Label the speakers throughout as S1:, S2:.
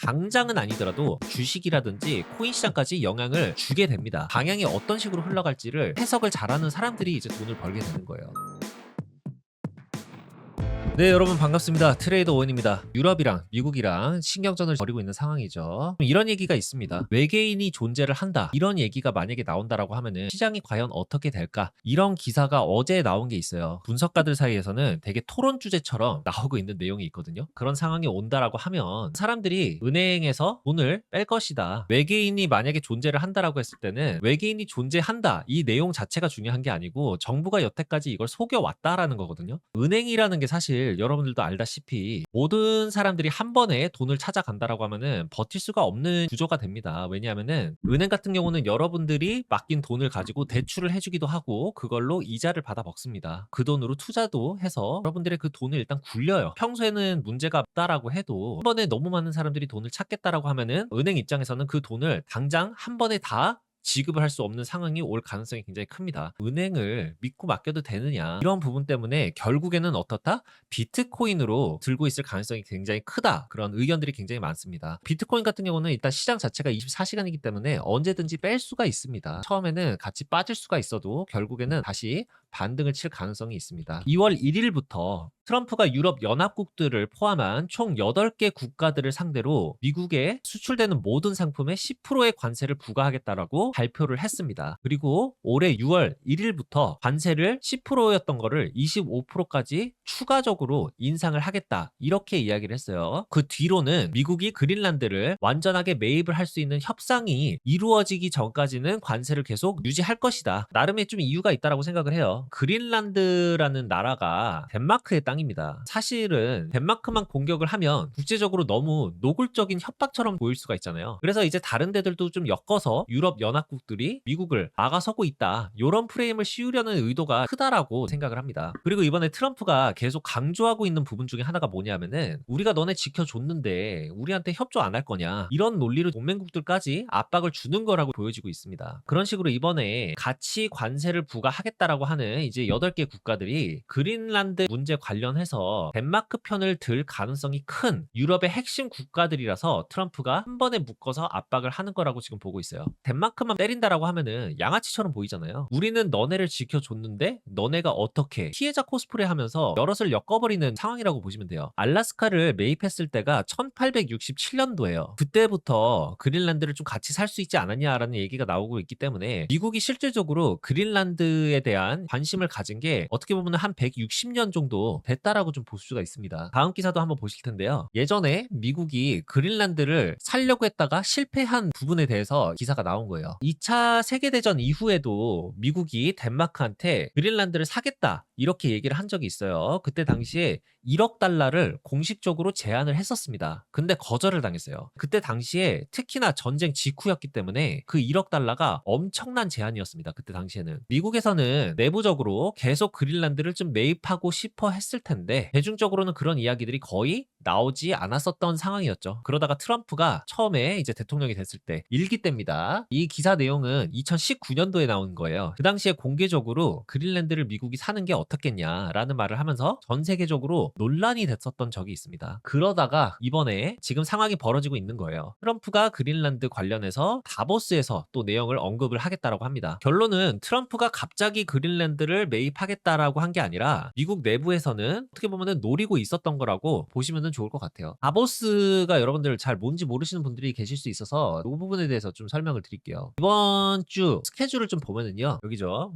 S1: 당장은 아니더라도 주식이라든지 코인 시장까지 영향을 주게 됩니다. 방향이 어떤 식으로 흘러갈지를 해석을 잘하는 사람들이 이제 돈을 벌게 되는 거예요. 네, 여러분 반갑습니다. 트레이더 오은입니다. 유럽이랑 미국이랑 신경전을 벌이고 있는 상황이죠. 이런 얘기가 있습니다. 외계인이 존재를 한다. 이런 얘기가 만약에 나온다라고 하면은 시장이 과연 어떻게 될까? 이런 기사가 어제 나온 게 있어요. 분석가들 사이에서는 되게 토론 주제처럼 나오고 있는 내용이 있거든요. 그런 상황이 온다라고 하면 사람들이 은행에서 돈을 뺄 것이다. 외계인이 만약에 존재를 한다라고 했을 때는 외계인이 존재한다. 이 내용 자체가 중요한 게 아니고 정부가 여태까지 이걸 속여왔다라는 거거든요. 은행이라는 게 사실 여러분들도 알다시피 모든 사람들이 한 번에 돈을 찾아간다라고 하면은 버틸 수가 없는 구조가 됩니다. 왜냐하면은 은행 같은 경우는 여러분들이 맡긴 돈을 가지고 대출을 해주기도 하고 그걸로 이자를 받아 먹습니다. 그 돈으로 투자도 해서 여러분들의 그 돈을 일단 굴려요. 평소에는 문제가 없다라고 해도 한 번에 너무 많은 사람들이 돈을 찾겠다라고 하면은 은행 입장에서는 그 돈을 당장 한 번에 다 지급을 할 수 없는 상황이 올 가능성이 굉장히 큽니다. 은행을 믿고 맡겨도 되느냐 이런 부분 때문에 결국에는 어떻다? 비트코인으로 들고 있을 가능성이 굉장히 크다. 그런 의견들이 굉장히 많습니다. 비트코인 같은 경우는 일단 시장 자체가 24시간이기 때문에 언제든지 뺄 수가 있습니다. 처음에는 같이 빠질 수가 있어도 결국에는 다시 반등을 칠 가능성이 있습니다. 2월 1일부터 트럼프가 유럽 연합국들을 포함한 총 8개 국가들을 상대로 미국에 수출되는 모든 상품에 10%의 관세를 부과하겠다라고 발표를 했습니다. 그리고 올해 6월 1일부터 관세를 10%였던 거를 25%까지 추가적으로 인상을 하겠다. 이렇게 이야기를 했어요. 그 뒤로는 미국이 그린란드를 완전하게 매입을 할 수 있는 협상이 이루어지기 전까지는 관세를 계속 유지할 것이다. 나름의 좀 이유가 있다라고 생각을 해요. 그린란드라는 나라가 덴마크의 땅입니다. 사실은 덴마크만 공격을 하면 국제적으로 너무 노골적인 협박처럼 보일 수가 있잖아요. 그래서 이제 다른 데들도 좀 엮어서 유럽 연합국들이 미국을 막아서고 있다. 이런 프레임을 씌우려는 의도가 크다라고 생각을 합니다. 그리고 이번에 트럼프가 계속 강조하고 있는 부분 중에 하나가 뭐냐면은 우리가 너네 지켜줬는데 우리한테 협조 안 할 거냐. 이런 논리로 동맹국들까지 압박을 주는 거라고 보여지고 있습니다. 그런 식으로 이번에 같이 관세를 부과하겠다라고 하는 이제 8개 국가들이 그린란드 문제 관련해서 덴마크 편을 들 가능성이 큰 유럽의 핵심 국가들이라서 트럼프가 한 번에 묶어서 압박을 하는 거라고 지금 보고 있어요. 덴마크만 때린다라고 하면은 양아치처럼 보이잖아요. 우리는 너네를 지켜줬는데 너네가 어떻게 피해자 코스프레 하면서 여럿을 엮어버리는 상황이라고 보시면 돼요. 알라스카를 매입했을 때가 1867년도예요. 그때부터 그린란드를 좀 같이 살 수 있지 않았냐라는 얘기가 나오고 있기 때문에 미국이 실질적으로 그린란드에 대한 관심을 가진 게 어떻게 보면 한 160년 정도 됐다라고 좀 볼 수가 있습니다. 다음 기사도 한번 보실 텐데요. 예전에 미국이 그린란드를 살려고 했다가 실패한 부분에 대해서 기사가 나온 거예요. 2차 세계대전 이후에도 미국이 덴마크한테 그린란드를 사겠다 이렇게 얘기를 한 적이 있어요. 그때 당시에 1억 달러를 공식적으로 제안을 했었습니다. 근데 거절을 당했어요. 그때 당시에 특히나 전쟁 직후였기 때문에 그 1억 달러가 엄청난 제안이었습니다. 그때 당시에는. 미국에서는 내부적으로 계속 그린란드를 좀 매입하고 싶어 했을 텐데 대중적으로는 그런 이야기들이 거의 나오지 않았었던 상황이었죠. 그러다가 트럼프가 처음에 이제 대통령이 됐을 때 일기 때입니다. 이 기사 내용은 2019년도에 나온 거예요. 그 당시에 공개적으로 그린란드를 미국이 사는 게 어떻겠냐라는 말을 하면서 전 세계적으로 논란이 됐었던 적이 있습니다. 그러다가 이번에 지금 상황이 벌어지고 있는 거예요. 트럼프가 그린란드 관련해서 다보스에서 또 내용을 언급을 하겠다라고 합니다. 결론은 트럼프가 갑자기 그린란드를 매입하겠다라고 한 게 아니라 미국 내부에서는 어떻게 보면은 노리고 있었던 거라고 보시면 좋을 것 같아요. 다보스가 여러분들 잘 뭔지 모르시는 분들이 계실 수 있어서 이 부분에 대해서 좀 설명을 드릴게요. 이번 주 스케줄을 좀 보면은요. 여기죠.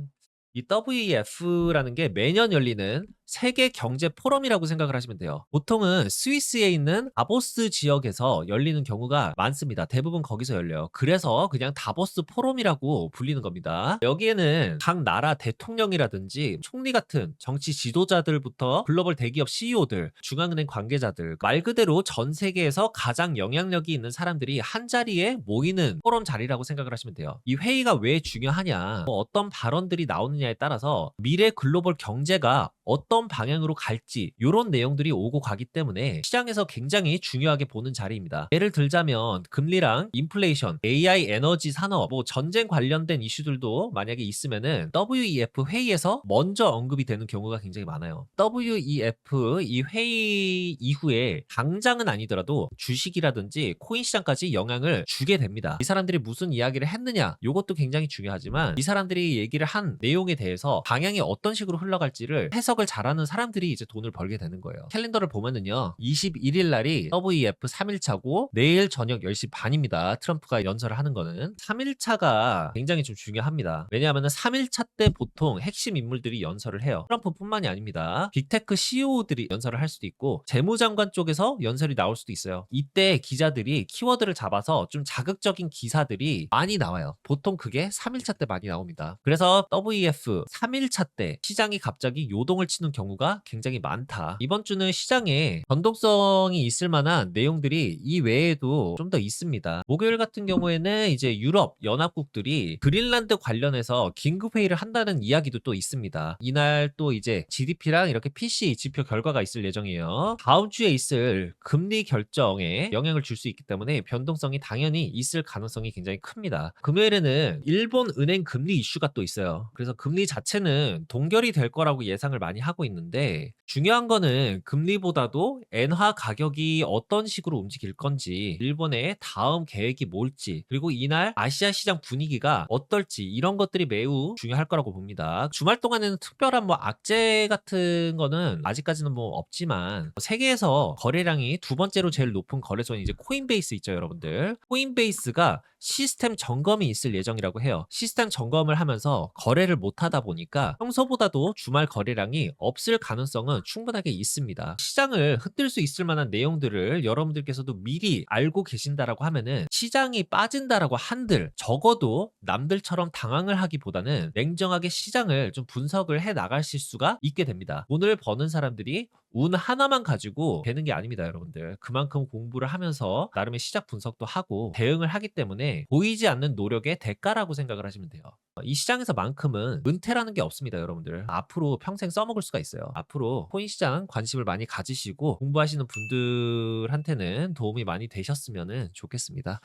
S1: 이 WEF라는 게 매년 열리는 세계 경제 포럼이라고 생각을 하시면 돼요. 보통은 스위스에 있는 다보스 지역에서 열리는 경우가 많습니다. 대부분 거기서 열려요. 그래서 그냥 다보스 포럼이라고 불리는 겁니다. 여기에는 각 나라 대통령이라든지 총리 같은 정치 지도자들부터 글로벌 대기업 CEO들, 중앙은행 관계자들, 말 그대로 전 세계에서 가장 영향력이 있는 사람들이 한 자리에 모이는 포럼 자리라고 생각을 하시면 돼요. 이 회의가 왜 중요하냐, 어떤 발언들이 나오느냐에 따라서 미래 글로벌 경제가 어떤 방향으로 갈지 이런 내용들이 오고 가기 때문에 시장에서 굉장히 중요하게 보는 자리입니다. 예를 들자면 금리랑 인플레이션, AI 에너지 산업, 뭐 전쟁 관련된 이슈들도 만약에 있으면은 WEF 회의에서 먼저 언급이 되는 경우가 굉장히 많아요. WEF 이 회의 이후에 당장은 아니더라도 주식이라든지 코인 시장까지 영향을 주게 됩니다. 이 사람들이 무슨 이야기를 했느냐 이것도 굉장히 중요하지만 이 사람들이 얘기를 한 내용에 대해서 방향이 어떤 식으로 흘러갈지를 해석을 잘하는 사람들이 이제 돈을 벌게 되는 거예요. 캘린더를 보면은요 21일 날이 WEF 3일차고 내일 저녁 10시 반입니다. 트럼프가 연설을 하는 거는 3일차가 굉장히 좀 중요합니다. 왜냐하면 3일차 때 보통 핵심 인물들이 연설을 해요. 트럼프뿐만이 아닙니다. 빅테크 CEO들이 연설을 할 수도 있고 재무장관 쪽에서 연설이 나올 수도 있어요. 이때 기자들이 키워드를 잡아서 좀 자극적인 기사들이 많이 나와요. 보통 그게 3일차 때 많이 나옵니다. 그래서 WEF 3일차 때 시장이 갑자기 요동을 치는 경우가 굉장히 많다. 이번 주는 시장에 변동성이 있을 만한 내용들이 이 외에도 좀 더 있습니다. 목요일 같은 경우에는 이제 유럽 연합국들이 그린란드 관련해서 긴급 회의를 한다는 이야기도 또 있습니다. 이날 또 이제 GDP랑 이렇게 PC 지표 결과가 있을 예정이에요. 다음 주에 있을 금리 결정에 영향을 줄 수 있기 때문에 변동성이 당연히 있을 가능성이 굉장히 큽니다. 금요일에는 일본 은행 금리 이슈가 또 있어요. 그래서 금리 자체는 동결이 될 거라고 예상을 많이 하고 있는데 중요한 거는 금리보다도 엔화 가격이 어떤 식으로 움직일 건지 일본의 다음 계획이 뭘지 그리고 이날 아시아 시장 분위기가 어떨지 이런 것들이 매우 중요할 거라고 봅니다. 주말 동안에는 특별한 뭐 악재 같은 거는 아직까지는 뭐 없지만 세계에서 거래량이 두 번째로 제일 높은 거래소는 이제 코인베이스 있죠, 여러분들. 코인베이스가 시스템 점검이 있을 예정이라고 해요. 시스템 점검을 하면서 거래를 못 하다 보니까 평소보다도 주말 거래량이 없을 가능성은 충분하게 있습니다. 시장을 흔들 수 있을 만한 내용들을 여러분들께서도 미리 알고 계신다라고 하면은 시장이 빠진다라고 한들 적어도 남들처럼 당황을 하기보다는 냉정하게 시장을 좀 분석을 해 나가실 수가 있게 됩니다. 돈을 버는 사람들이 운 하나만 가지고 되는 게 아닙니다, 여러분들. 그만큼 공부를 하면서 나름의 시작 분석도 하고 대응을 하기 때문에 보이지 않는 노력의 대가라고 생각을 하시면 돼요. 이 시장에서만큼은 은퇴라는 게 없습니다, 여러분들. 앞으로 평생 써먹을 수가 있어요. 앞으로 코인 시장 관심을 많이 가지시고 공부하시는 분들한테는 도움이 많이 되셨으면 좋겠습니다.